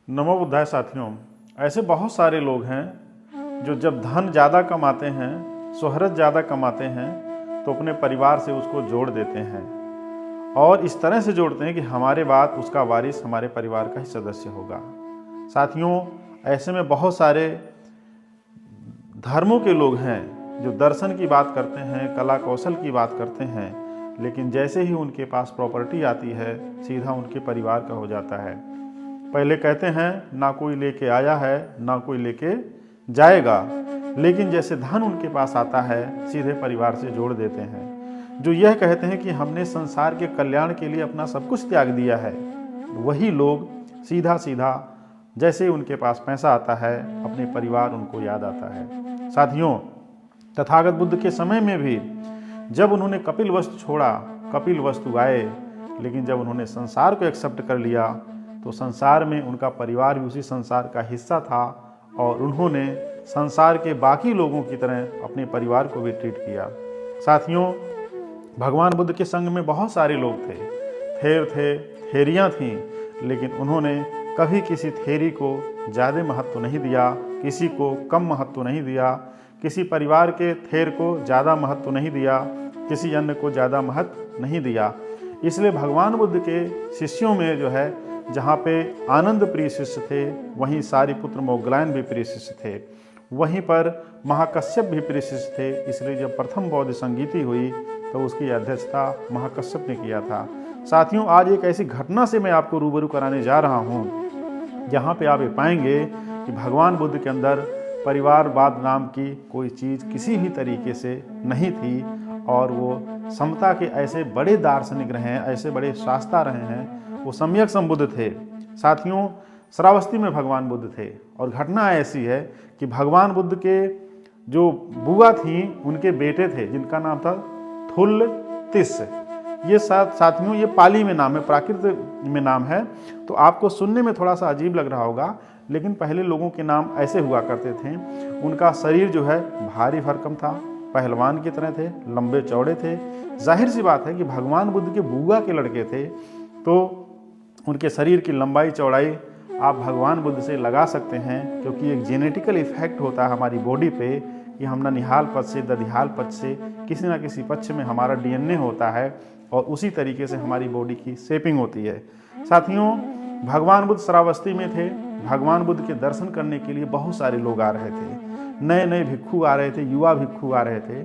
नमो बुद्धाय साथियों। ऐसे बहुत सारे लोग हैं जो जब धन ज़्यादा कमाते हैं, शोहरत ज़्यादा कमाते हैं तो अपने परिवार से उसको जोड़ देते हैं और इस तरह से जोड़ते हैं कि हमारे बाद उसका वारिस हमारे परिवार का ही सदस्य होगा। साथियों, ऐसे में बहुत सारे धर्मों के लोग हैं जो दर्शन की बात करते हैं, कला कौशल की बात करते हैं, लेकिन जैसे ही उनके पास प्रॉपर्टी आती है सीधा उनके परिवार का हो जाता है। पहले कहते हैं ना कोई लेके आया है ना कोई लेके जाएगा, लेकिन जैसे धन उनके पास आता है सीधे परिवार से जोड़ देते हैं। जो यह कहते हैं कि हमने संसार के कल्याण के लिए अपना सब कुछ त्याग दिया है, वही लोग सीधा सीधा जैसे उनके पास पैसा आता है अपने परिवार उनको याद आता है। साथियों, तथागत बुद्ध के समय में भी जब उन्होंने कपिल वस्तु छोड़ा, कपिल वस्तु आए, लेकिन जब उन्होंने संसार को एक्सेप्ट कर लिया तो संसार में उनका परिवार भी उसी संसार का हिस्सा था और उन्होंने संसार के बाकी लोगों की तरह अपने परिवार को भी ट्रीट किया। साथियों, भगवान बुद्ध के संग में बहुत सारे लोग थे, थेर थे, थेरियाँ थीं, लेकिन उन्होंने कभी किसी थेरी को ज़्यादा महत्व नहीं दिया, किसी को कम महत्व नहीं दिया, किसी परिवार के थेर को ज़्यादा महत्व नहीं दिया, किसी अन्य को ज़्यादा महत्व नहीं दिया। इसलिए भगवान बुद्ध के शिष्यों में जो है, जहाँ पे आनंद प्रिय शिष्य थे वहीं सारिपुत्र मोगलायन भी प्रिय शिष्य थे, वहीं पर महाकश्यप भी प्रिय शिष्य थे। इसलिए जब प्रथम बौद्ध संगीति हुई तो उसकी अध्यक्षता महाकश्यप ने किया था। साथियों, आज एक ऐसी घटना से मैं आपको रूबरू कराने जा रहा हूँ जहाँ पे आप ये पाएंगे कि भगवान बुद्ध के अंदर परिवारवाद नाम की कोई चीज़ किसी भी तरीके से नहीं थी और वो समता के ऐसे बड़े दार्शनिक रहे हैं, ऐसे बड़े शास्त्रा रहे हैं, वो सम्यक संबुद्ध थे। साथियों, श्रावस्ती में भगवान बुद्ध थे और घटना ऐसी है कि भगवान बुद्ध के जो बुआ थी उनके बेटे थे जिनका नाम था थुल्ल-तिस्स। ये साथियों ये पाली में नाम है, प्राकृत में नाम है, तो आपको सुनने में थोड़ा सा अजीब लग रहा होगा, लेकिन पहले लोगों के नाम ऐसे हुआ करते थे। उनका शरीर जो है भारी भरकम था, पहलवान की तरह थे, लंबे चौड़े थे। जाहिर सी बात है कि भगवान बुद्ध के बुआ के लड़के थे तो उनके शरीर की लंबाई चौड़ाई आप भगवान बुद्ध से लगा सकते हैं, क्योंकि एक जेनेटिकल इफेक्ट होता है हमारी बॉडी पे कि हम ननिहाल पक्ष से दधिहाल पक्ष से किसी ना किसी पक्ष में हमारा डीएनए होता है और उसी तरीके से हमारी बॉडी की शेपिंग होती है। साथियों, भगवान बुद्ध श्रावस्ती में थे। भगवान बुद्ध के दर्शन करने के लिए बहुत सारे लोग आ रहे थे, नए नए भिक्षु आ रहे थे, युवा भिक्षु आ रहे थे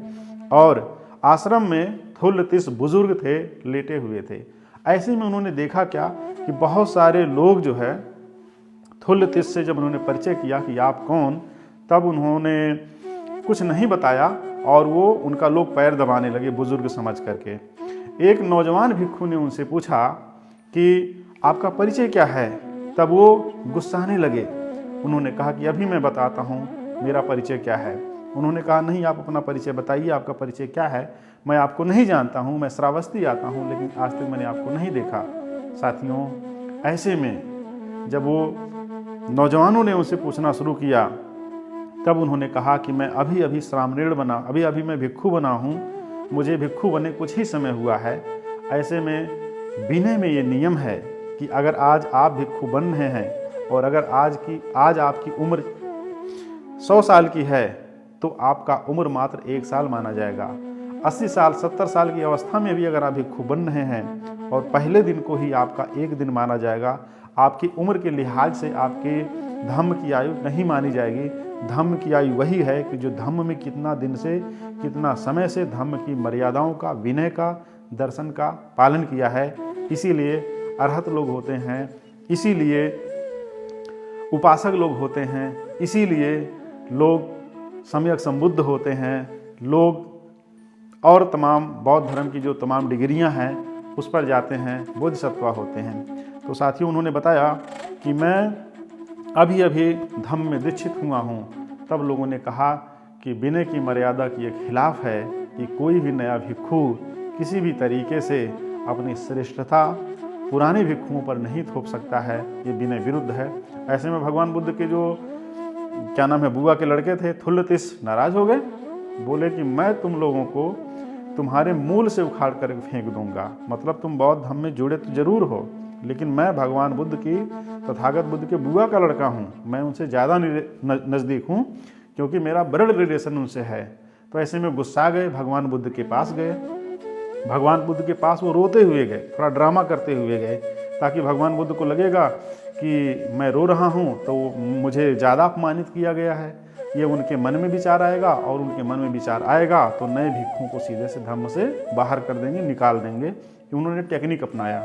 और आश्रम में थुल्ल-तिस्स बुजुर्ग थे, लेटे हुए थे। ऐसे में उन्होंने देखा क्या कि बहुत सारे लोग जो है थुल्ल-तिस्स से जब उन्होंने परिचय किया कि आप कौन, तब उन्होंने कुछ नहीं बताया और वो उनका लोग पैर दबाने लगे बुजुर्ग समझ करके। एक नौजवान भिक्षु ने उनसे पूछा कि आपका परिचय क्या है, तब वो गुस्साने लगे। उन्होंने कहा कि अभी मैं बताता हूँ मेरा परिचय क्या है। उन्होंने कहा नहीं, आप अपना परिचय बताइए, आपका परिचय क्या है। मैं आपको नहीं जानता हूँ, मैं श्रावस्ती आता हूँ, लेकिन आज तक मैंने आपको नहीं देखा। साथियों, ऐसे में जब वो नौजवानों ने उनसे पूछना शुरू किया तब उन्होंने कहा कि मैं अभी अभी श्रामणेर बना, अभी अभी मैं भिक्षु बना हूँ, मुझे भिक्षु बने कुछ ही समय हुआ है। ऐसे में विनय में ये नियम है कि अगर आज आप भिक्षु बन रहे हैं और अगर आज आपकी उम्र 100 साल की है तो आपका उम्र मात्र 1 साल माना जाएगा। 80 साल 70 साल की अवस्था में भी अगर आप भिक्षु बन रहे हैं और पहले दिन को ही आपका 1 दिन माना जाएगा। आपकी उम्र के लिहाज से आपके धम्म की आयु नहीं मानी जाएगी। धम्म की आयु वही है कि जो धम्म में कितना दिन से कितना समय से धम्म की मर्यादाओं का, विनय का, दर्शन का पालन किया है। इसीलिए अरहत लोग होते हैं, इसीलिए उपासक लोग होते हैं, इसीलिए लोग सम्यक संबुद्ध होते हैं, लोग और तमाम बौद्ध धर्म की जो तमाम डिग्रियां हैं उस पर जाते हैं, बोधिसत्वा होते हैं। तो साथियों, उन्होंने बताया कि मैं अभी अभी धम्म में दीक्षित हुआ हूँ। तब लोगों ने कहा कि विनय की मर्यादा के ये खिलाफ है कि कोई भी नया भिक्षु किसी भी तरीके से अपनी श्रेष्ठता पुराने भिक्षुओं पर नहीं थोप सकता है, ये विनय विरुद्ध है। ऐसे में भगवान बुद्ध के जो क्या नाम है बुआ के लड़के थे थुल्ल-तिस्स नाराज हो गए, बोले कि मैं तुम लोगों को तुम्हारे मूल से उखाड़ कर फेंक दूंगा। मतलब तुम बौद्ध धर्म में जुड़े तो जरूर हो, लेकिन मैं भगवान बुद्ध की, तथागत बुद्ध के बुआ का लड़का हूँ, मैं उनसे ज़्यादा नज़दीक हूँ क्योंकि मेरा ब्लड रिलेशन उनसे है। तो ऐसे में गुस्सा गए, भगवान बुद्ध के पास गए। भगवान बुद्ध के पास वो रोते हुए गए, थोड़ा ड्रामा करते हुए गए, ताकि भगवान बुद्ध को लगेगा कि मैं रो रहा हूँ तो मुझे ज़्यादा अपमानित किया गया है। ये उनके मन में विचार आएगा, और उनके मन में विचार आएगा तो नए भिक्षुओं को सीधे से धर्म से बाहर कर देंगे, निकाल देंगे। कि उन्होंने टेक्निक अपनाया।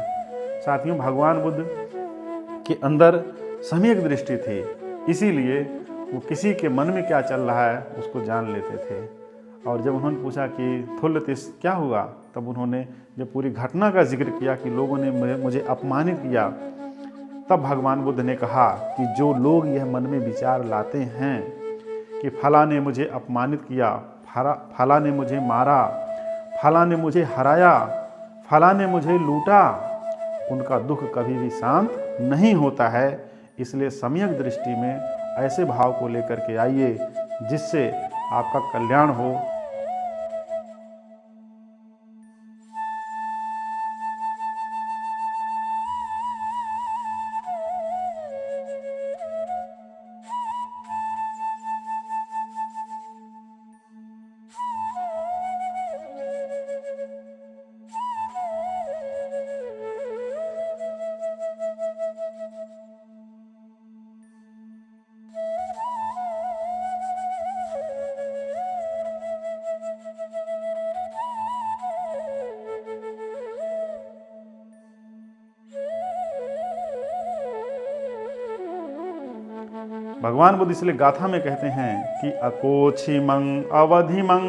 साथियों, भगवान बुद्ध के अंदर सम्यक दृष्टि थी, इसीलिए वो किसी के मन में क्या चल रहा है उसको जान लेते थे। और जब उन्होंने पूछा कि थुल्लतिस क्या हुआ, तब उन्होंने जब पूरी घटना का जिक्र किया कि लोगों ने मुझे अपमानित किया, तब भगवान बुद्ध ने कहा कि जो लोग यह मन में विचार लाते हैं कि फला ने मुझे अपमानित किया, फला ने मुझे मारा, फला ने मुझे हराया, फला ने मुझे लूटा, उनका दुख कभी भी शांत नहीं होता है। इसलिए सम्यक दृष्टि में ऐसे भाव को लेकर के आइए जिससे आपका कल्याण हो। भगवान बुद्ध इसलिए गाथा में कहते हैं कि अकोछिमं अवधिमं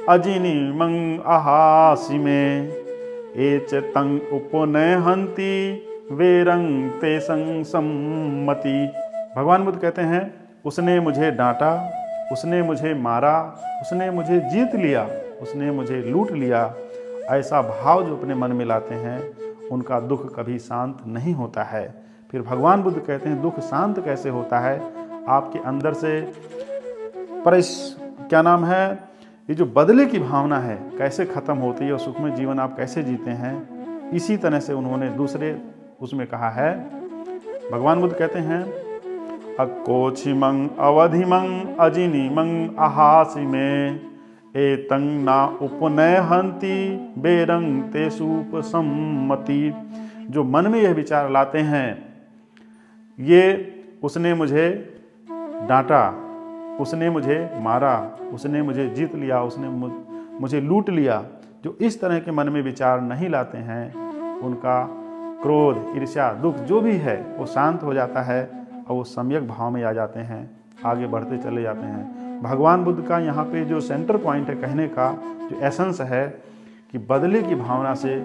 अजिनिमं अहासि में एच तंग उपनयहंति वेरंग तेसंग सम्मति। भगवान बुद्ध कहते हैं, उसने मुझे डांटा, उसने मुझे मारा, उसने मुझे जीत लिया, उसने मुझे लूट लिया। ऐसा भाव जो अपने मन में लाते हैं उनका दुख कभी शांत नहीं होता है। फिर भगवान बुद्ध कहते हैं दुख शांत कैसे होता है, आपके अंदर से क्या नाम है, ये जो बदले की भावना है कैसे खत्म होती है और सुखमय जीवन आप कैसे जीते हैं। इसी तरह से उन्होंने दूसरे उसमें कहा है। भगवान बुद्ध कहते हैं अकोछिमं अवधिमं अजिनिमं अहासि में एतंग ना उपनयहंति बेरंग तेसूप सम्मति। जो मन में यह विचार लाते हैं, ये उसने मुझे डांटा, उसने मुझे मारा, उसने मुझे जीत लिया, उसने मुझे लूट लिया, जो इस तरह के मन में विचार नहीं लाते हैं उनका क्रोध, ईर्ष्या, दुख जो भी है वो शांत हो जाता है और वो सम्यक भाव में आ जाते हैं, आगे बढ़ते चले जाते हैं। भगवान बुद्ध का यहाँ पे जो सेंटर पॉइंट है कहने का, जो एसेंस है कि बदले की भावना से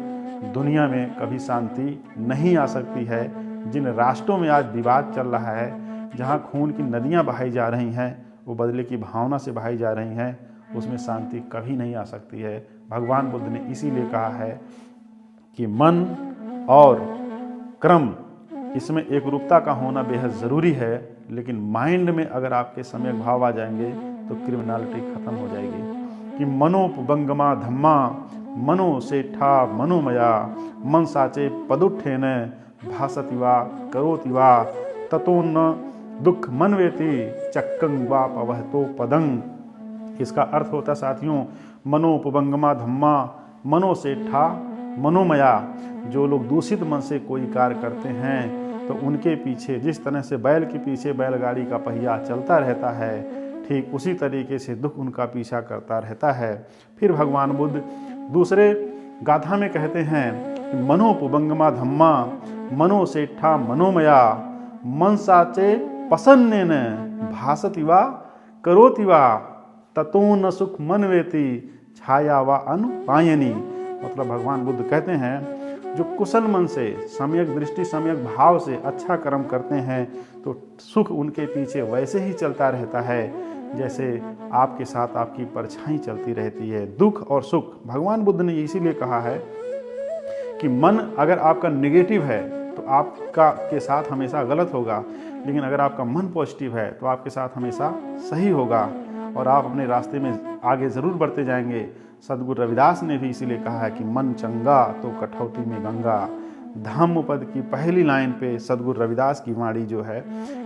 दुनिया में कभी शांति नहीं आ सकती है। जिन राष्ट्रों में आज विवाद चल रहा है, जहाँ खून की नदियाँ बहाई जा रही हैं, वो बदले की भावना से बहाई जा रही हैं, उसमें शांति कभी नहीं आ सकती है। भगवान बुद्ध ने इसीलिए कहा है कि मन और क्रम, इसमें एक रूपता का होना बेहद ज़रूरी है, लेकिन माइंड में अगर आपके सम्यक भाव आ जाएंगे तो क्रिमिनलिटी खत्म हो जाएगी। कि मनोपबंगमा धम्मा मनो सेठा मनोमया मन साचे पदुठेन भासति वा करोति वा ततो न दुख मनवेति चक्कं वा पवहतो पदंग। इसका अर्थ होता साथियों, मनोपबंगमा धम्मा, मनो सेठा मनोमया। जो लोग दूषित मन से कोई कार्य करते हैं तो उनके पीछे जिस तरह से बैल के पीछे बैलगाड़ी का पहिया चलता रहता है, ठीक उसी तरीके से दुख उनका पीछा करता रहता है। फिर भगवान बुद्ध दूसरे गाथा में कहते हैं मनोपबंगमा धम्मा मनो सेठा मनोमया मन साचे पसन्नेन भासति वा करोति वा ततो न सुख मनवेति छाया वा अनुपायनी। मतलब भगवान बुद्ध कहते हैं जो कुशल मन से, सम्यक दृष्टि, सम्यक भाव से अच्छा कर्म करते हैं तो सुख उनके पीछे वैसे ही चलता रहता है जैसे आपके साथ आपकी परछाई चलती रहती है। दुख और सुख, भगवान बुद्ध ने इसीलिए कहा है कि मन अगर आपका नेगेटिव है तो आपका के साथ हमेशा गलत होगा, लेकिन अगर आपका मन पॉजिटिव है तो आपके साथ हमेशा सही होगा और आप अपने रास्ते में आगे ज़रूर बढ़ते जाएंगे। सदगुरु रविदास ने भी इसीलिए कहा है कि मन चंगा तो कठौती में गंगा। धम्मपद की पहली लाइन पे सद्गुरु रविदास की वाणी जो है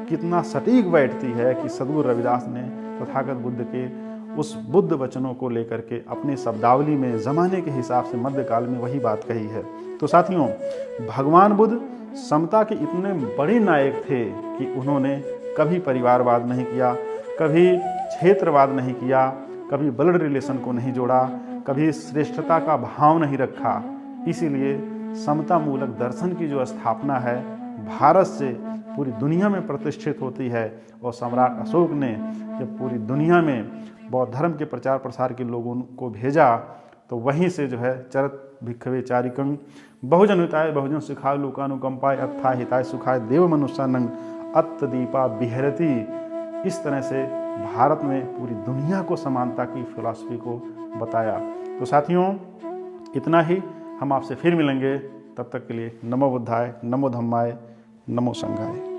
कितना सटीक बैठती है कि सद्गुरु रविदास ने तथागत बुद्ध के उस बुद्ध वचनों को लेकर के अपनी शब्दावली में ज़माने के हिसाब से मध्यकाल में वही बात कही है। तो साथियों, भगवान बुद्ध समता के इतने बड़े नायक थे कि उन्होंने कभी परिवारवाद नहीं किया, कभी क्षेत्रवाद नहीं किया, कभी ब्लड रिलेशन को नहीं जोड़ा, कभी श्रेष्ठता का भाव नहीं रखा। इसीलिए समता मूलक दर्शन की जो स्थापना है भारत से पूरी दुनिया में प्रतिष्ठित होती है। और सम्राट अशोक ने जब पूरी दुनिया में बौद्ध धर्म के प्रचार प्रसार के लोगों को भेजा तो वहीं से जो है चरत भिक्खवे चारिकं बहुजन हिताय बहुजन सुखाय लोकानुकंपाय अत्थाय हिताय सुखाय देव मनुष्यानंग अत्त दीपा बिहरती, इस तरह से भारत में पूरी दुनिया को समानता की फिलॉसफी को बताया। तो साथियों, इतना ही, हम आपसे फिर मिलेंगे। तब तक के लिए नमो बुद्धाय, नमो धम्माय, नमो संघाय।